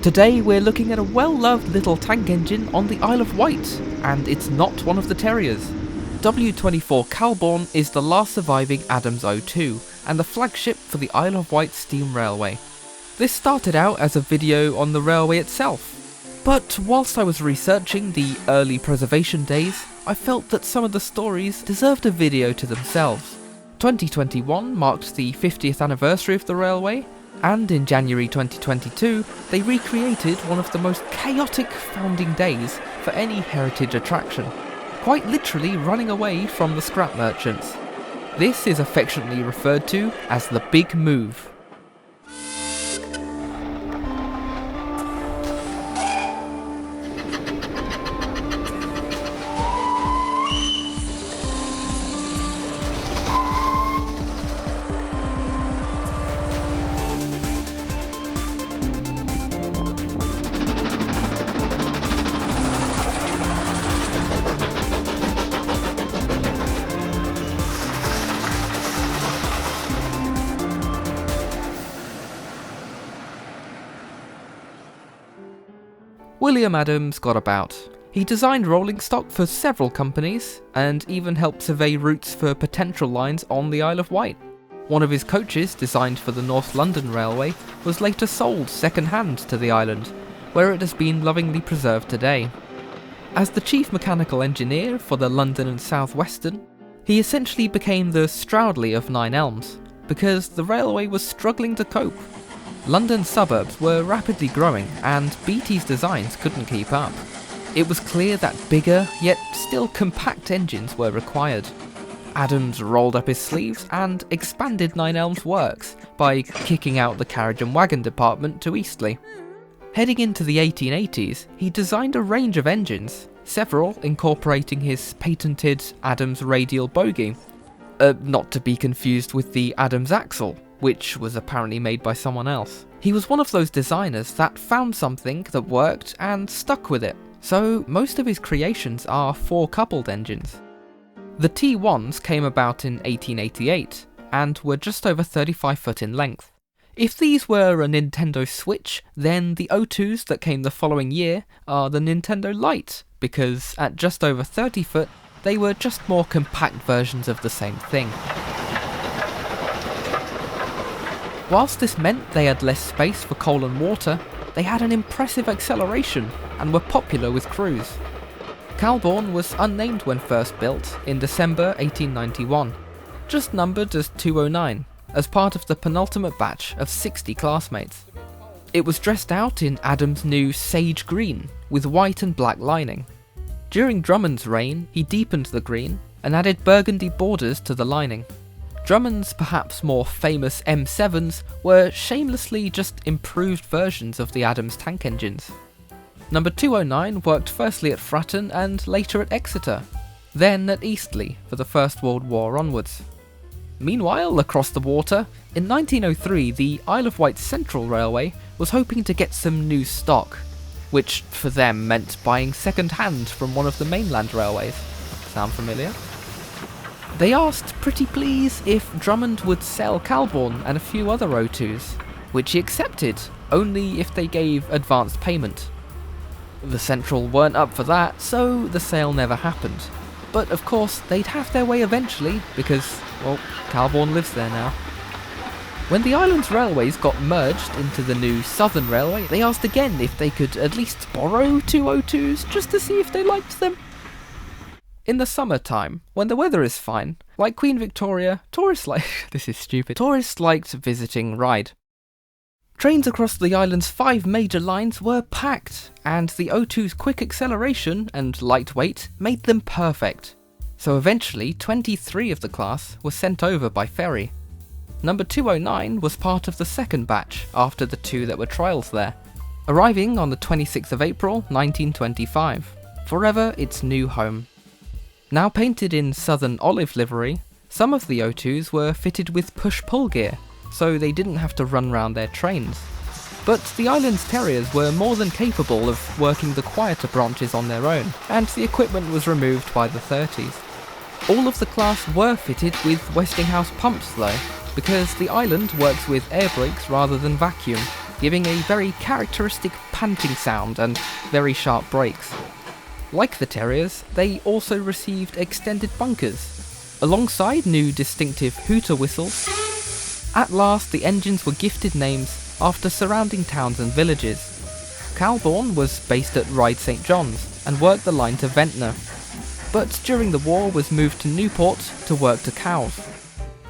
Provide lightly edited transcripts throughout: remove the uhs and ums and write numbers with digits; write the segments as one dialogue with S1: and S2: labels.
S1: Today we're looking at a well-loved little tank engine on the Isle of Wight, and it's not one of the Terriers. W24 Calbourne is the last surviving Adams O2, and the flagship for the Isle of Wight Steam Railway. This started out as a video on the railway itself, but whilst I was researching the early preservation days, I felt that some of the stories deserved a video to themselves. 2021 marked the 50th anniversary of the railway, and in January 2022 they recreated one of the most chaotic founding days for any heritage attraction, quite literally running away from the scrap merchants. This is affectionately referred to as the Big Move. William Adams got about. He designed rolling stock for several companies, and even helped survey routes for potential lines on the Isle of Wight. One of his coaches, designed for the North London Railway, was later sold second-hand to the island, where it has been lovingly preserved today. As the chief mechanical engineer for the London and South Western, he essentially became the Stroudley of Nine Elms, because the railway was struggling to cope. London's suburbs were rapidly growing, and BT's designs couldn't keep up. It was clear that bigger, yet still compact engines were required. Adams rolled up his sleeves and expanded Nine Elms works by kicking out the carriage and wagon department to Eastleigh. Heading into the 1880s, he designed a range of engines, several incorporating his patented Adams radial bogie, not to be confused with the Adams axle, which was apparently made by someone else. He was one of those designers that found something that worked and stuck with it, so most of his creations are four-coupled engines. The T1s came about in 1888, and were just over 35 foot in length. If these were a Nintendo Switch, then the O2s that came the following year are the Nintendo Lite, because at just over 30 foot, they were just more compact versions of the same thing. Whilst this meant they had less space for coal and water, they had an impressive acceleration and were popular with crews. Calbourne was unnamed when first built in December 1891, just numbered as 209, as part of the penultimate batch of 60 classmates. It was dressed out in Adams' new sage green with white and black lining. During Drummond's reign, he deepened the green and added burgundy borders to the lining. Drummond's perhaps more famous M7s were shamelessly just improved versions of the Adams tank engines. Number 209 worked firstly at Fratton and later at Exeter, then at Eastleigh for the First World War onwards. Meanwhile, across the water, in 1903 the Isle of Wight Central Railway was hoping to get some new stock, which for them meant buying second-hand from one of the mainland railways. Sound familiar? They asked pretty please if Drummond would sell Calbourne and a few other O2s, which he accepted, only if they gave advance payment. The Central weren't up for that, so the sale never happened. But of course, they'd have their way eventually, because, well, Calbourne lives there now. When the island's railways got merged into the new Southern Railway, they asked again if they could at least borrow two O2s, just to see if they liked them. In the summertime, when the weather is fine, like Queen Victoria, tourists liked visiting Ryde. Trains across the island's 5 major lines were packed, and the O2's quick acceleration and light weight made them perfect. So eventually, 23 of the class were sent over by ferry. Number 209 was part of the second batch after the 2 that were trials there, arriving on the 26th of April 1925, forever its new home. Now painted in Southern olive livery, some of the O2s were fitted with push-pull gear, so they didn't have to run round their trains. But the island's Terriers were more than capable of working the quieter branches on their own, and the equipment was removed by the 30s. All of the class were fitted with Westinghouse pumps though, because the island works with air brakes rather than vacuum, giving a very characteristic panting sound and very sharp brakes. Like the Terriers, they also received extended bunkers, alongside new distinctive hooter whistles. At last, the engines were gifted names after surrounding towns and villages. Calbourne was based at Ryde St John's and worked the line to Ventnor, but during the war was moved to Newport to work to Cowes.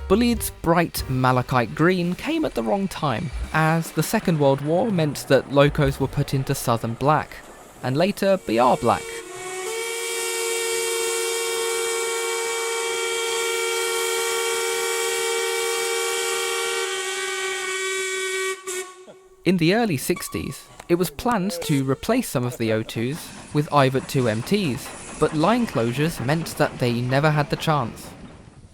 S1: Bulleid's bright malachite green came at the wrong time, as the Second World War meant that locos were put into Southern Black, and later BR Black. In the early 60s, it was planned to replace some of the O2s with Ivat 2MTs, but line closures meant that they never had the chance.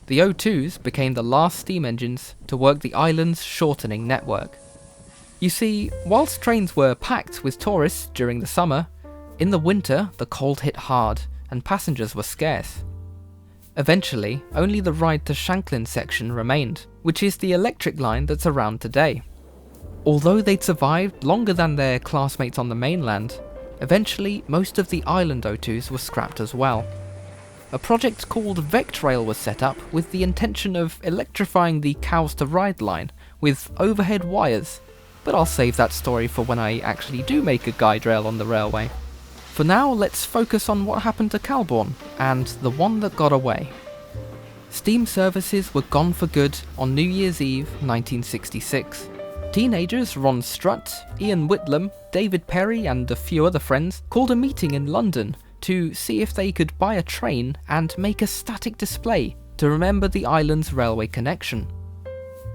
S1: The O2s became the last steam engines to work the island's shortening network. You see, whilst trains were packed with tourists during the summer, in the winter the cold hit hard and passengers were scarce. Eventually, only the Ryde to Shanklin section remained, which is the electric line that's around today. Although they'd survived longer than their classmates on the mainland, eventually most of the island O2s were scrapped as well. A project called Vectrail was set up with the intention of electrifying the Cowes to Ryde line with overhead wires, but I'll save that story for when I actually do make a guide rail on the railway. For now, let's focus on what happened to Calbourne, and the one that got away. Steam services were gone for good on New Year's Eve 1966. Teenagers Ron Strutt, Ian Whitlam, David Perry and a few other friends called a meeting in London to see if they could buy a train and make a static display to remember the island's railway connection.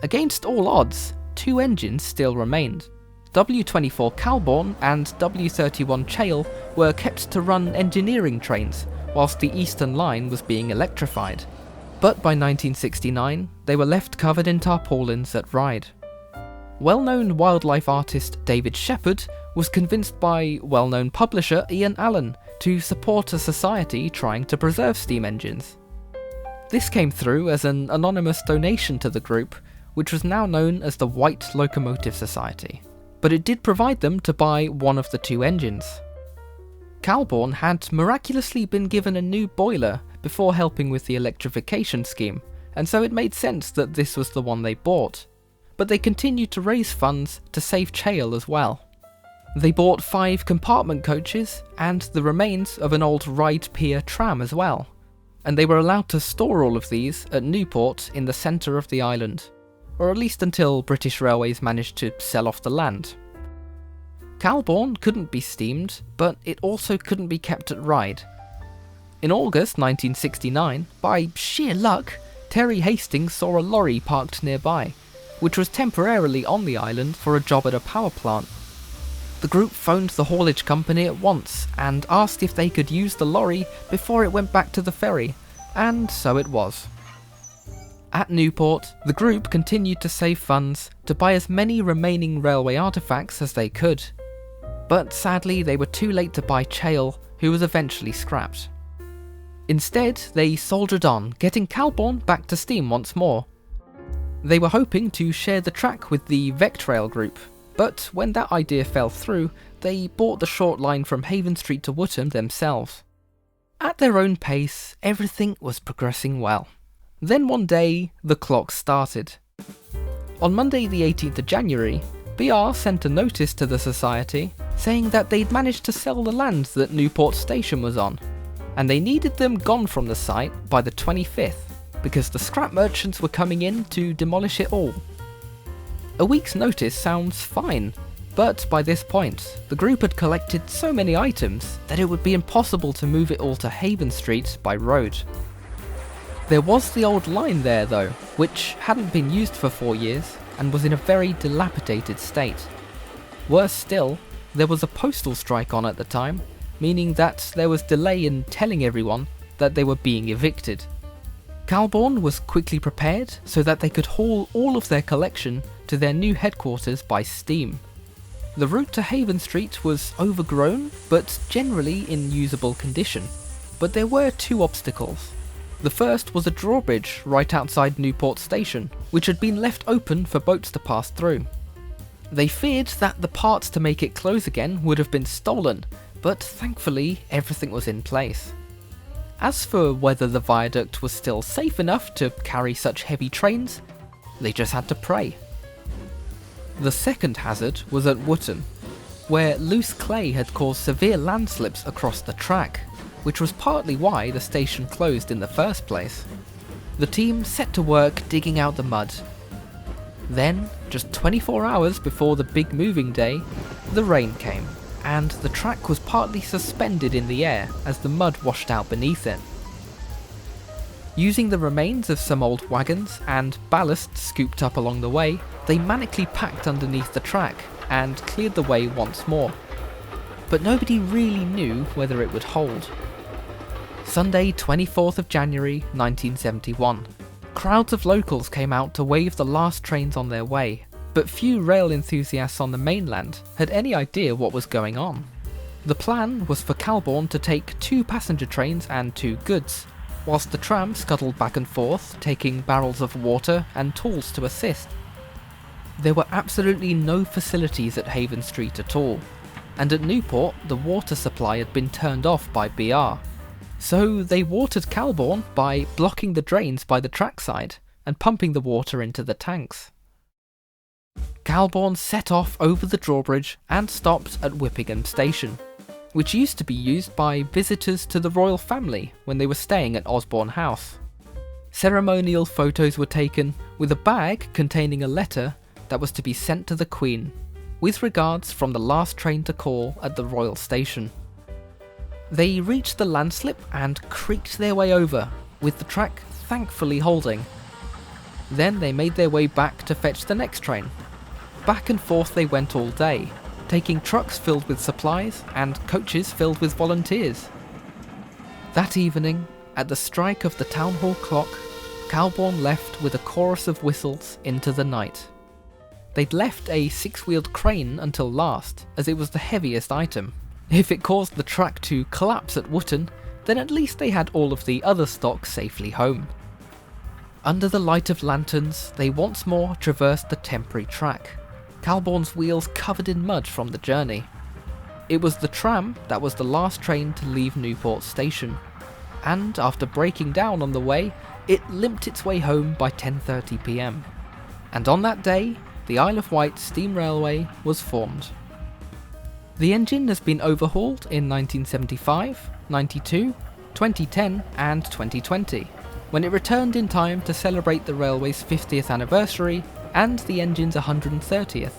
S1: Against all odds, two engines still remained. W24 Calbourne and W31 Chale were kept to run engineering trains whilst the Eastern Line was being electrified. But by 1969, they were left covered in tarpaulins at Ryde. Well-known wildlife artist David Shepherd was convinced by well-known publisher Ian Allen to support a society trying to preserve steam engines. This came through as an anonymous donation to the group, which was now known as the White Locomotive Society, but it did provide them to buy one of the two engines. Calbourne had miraculously been given a new boiler before helping with the electrification scheme, and so it made sense that this was the one they bought. But they continued to raise funds to save Chale as well. They bought 5 compartment coaches and the remains of an old Ryde Pier tram as well, and they were allowed to store all of these at Newport in the centre of the island, or at least until British Railways managed to sell off the land. Calbourne couldn't be steamed, but it also couldn't be kept at Ryde. In August 1969, by sheer luck, Terry Hastings saw a lorry parked nearby, which was temporarily on the island for a job at a power plant. The group phoned the haulage company at once and asked if they could use the lorry before it went back to the ferry, and so it was. At Newport, the group continued to save funds to buy as many remaining railway artefacts as they could, but sadly they were too late to buy Chale, who was eventually scrapped. Instead, they soldiered on, getting Calbourne back to steam once more. They were hoping to share the track with the Vectrail group, but when that idea fell through, they bought the short line from Haven Street to Wootton themselves. At their own pace, everything was progressing well. Then one day, the clock started. On Monday the 18th of January, BR sent a notice to the society saying that they'd managed to sell the land that Newport Station was on, and they needed them gone from the site by the 25th, because the scrap merchants were coming in to demolish it all. A week's notice sounds fine, but by this point, the group had collected so many items that it would be impossible to move it all to Haven Street by road. There was the old line there though, which hadn't been used for 4 years and was in a very dilapidated state. Worse still, there was a postal strike on at the time, meaning that there was delay in telling everyone that they were being evicted. Calbourne was quickly prepared so that they could haul all of their collection to their new headquarters by steam. The route to Haven Street was overgrown, but generally in usable condition. But there were 2 obstacles. The first was a drawbridge right outside Newport Station, which had been left open for boats to pass through. They feared that the parts to make it close again would have been stolen, but thankfully everything was in place. As for whether the viaduct was still safe enough to carry such heavy trains, they just had to pray. The second hazard was at Wootton, where loose clay had caused severe landslips across the track, which was partly why the station closed in the first place. The team set to work digging out the mud. Then, just 24 hours before the big moving day, the rain came, and the track was partly suspended in the air as the mud washed out beneath it. Using the remains of some old wagons and ballast scooped up along the way, they manically packed underneath the track and cleared the way once more. But nobody really knew whether it would hold. Sunday, 24th of January 1971. Crowds of locals came out to wave the last trains on their way, but few rail enthusiasts on the mainland had any idea what was going on. The plan was for Calbourne to take 2 passenger trains and 2 goods, whilst the tram scuttled back and forth, taking barrels of water and tools to assist. There were absolutely no facilities at Haven Street at all, and at Newport the water supply had been turned off by BR. So they watered Calbourne by blocking the drains by the trackside and pumping the water into the tanks. Calbourne set off over the drawbridge and stopped at Whippingham Station, which used to be used by visitors to the royal family when they were staying at Osborne House. Ceremonial photos were taken with a bag containing a letter that was to be sent to the Queen, with regards from the last train to call at the royal station. They reached the landslip and creaked their way over, with the track thankfully holding. Then they made their way back to fetch the next train. Back and forth they went all day, taking trucks filled with supplies and coaches filled with volunteers. That evening, at the strike of the town hall clock, Calbourne left with a chorus of whistles into the night. They'd left a 6-wheeled crane until last, as it was the heaviest item. If it caused the track to collapse at Wootton, then at least they had all of the other stock safely home. Under the light of lanterns, they once more traversed the temporary track, Calbourne's wheels covered in mud from the journey. It was the tram that was the last train to leave Newport Station, and after breaking down on the way, it limped its way home by 10:30 p.m. And on that day, the Isle of Wight Steam Railway was formed. The engine has been overhauled in 1975, 92, 2010 and 2020, when it returned in time to celebrate the railway's 50th anniversary and the engine's 130th.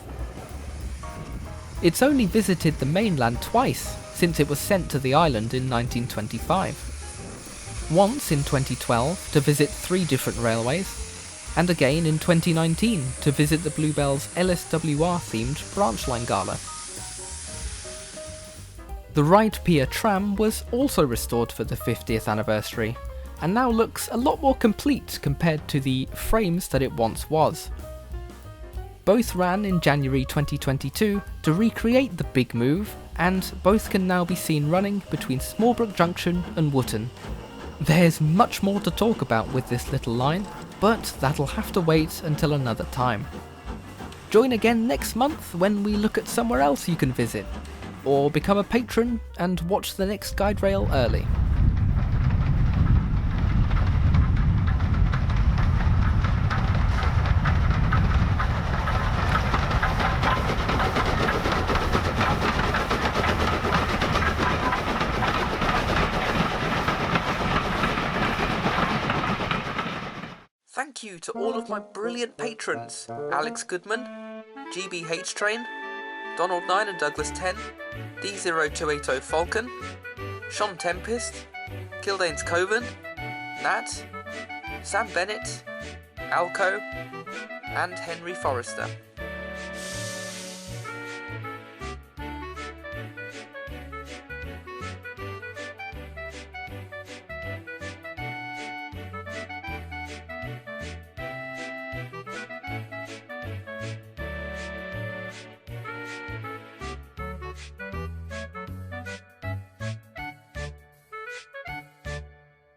S1: It's only visited the mainland twice since it was sent to the island in 1925. Once in 2012 to visit 3 different railways, and again in 2019 to visit the Bluebell's LSWR-themed branch line gala. The Ryde Pier tram was also restored for the 50th anniversary, and now looks a lot more complete compared to the frames that it once was. Both ran in January 2022 to recreate the big move, and both can now be seen running between Smallbrook Junction and Wootton. There's much more to talk about with this little line, but that'll have to wait until another time. Join again next month when we look at somewhere else you can visit, or become a patron and watch the next guide rail early. Thank you to all of my brilliant patrons: Alex Goodman, GBH Train, Donald 9 and Douglas 10, D0280 Falcon, Sean Tempest, Kildane's Coven, Nat, Sam Bennett, Alco, and Henry Forrester.